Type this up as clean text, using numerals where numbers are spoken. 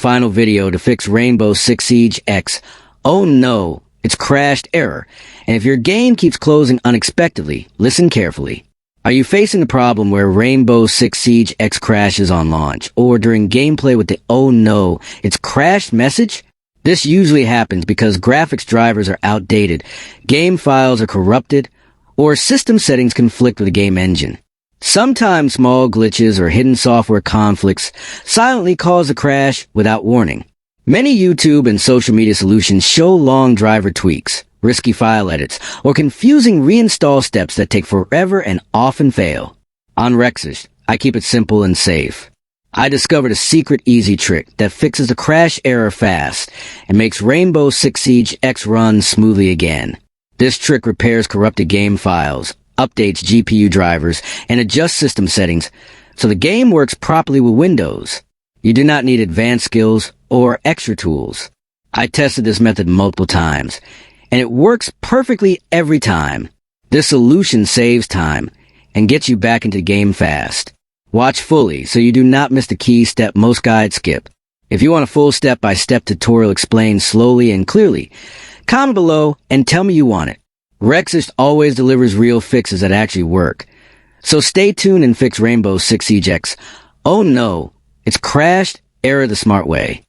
Final video to fix Rainbow Six Siege X. Oh no, it's crashed error. And if your game keeps closing unexpectedly, listen carefully. Are you facing the problem where Rainbow Six Siege X crashes on launch, or during gameplay with the "oh no, it's crashed" message? This usually happens because graphics drivers are outdated, game files are corrupted, or system settings conflict with the game engine. Sometimes small glitches or hidden software conflicts silently cause a crash without warning. Many YouTube and social media solutions show long driver tweaks, risky file edits, or confusing reinstall steps that take forever and often fail. On Rexist, I keep it simple and safe. I discovered a secret easy trick that fixes the crash error fast and makes Rainbow Six Siege X run smoothly again. This trick repairs corrupted game files, updates GPU drivers, and adjusts system settings so the game works properly with Windows. You do not need advanced skills or extra tools. I tested this method multiple times, and it works perfectly every time. This solution saves time and gets you back into the game fast. Watch fully so you do not miss the key step most guides skip. If you want a full step-by-step tutorial explained slowly and clearly, comment below and tell me you want it. Rexist always delivers real fixes that actually work. So stay tuned and fix Rainbow Six Siege X. Oh no, it's crashed error the smart way.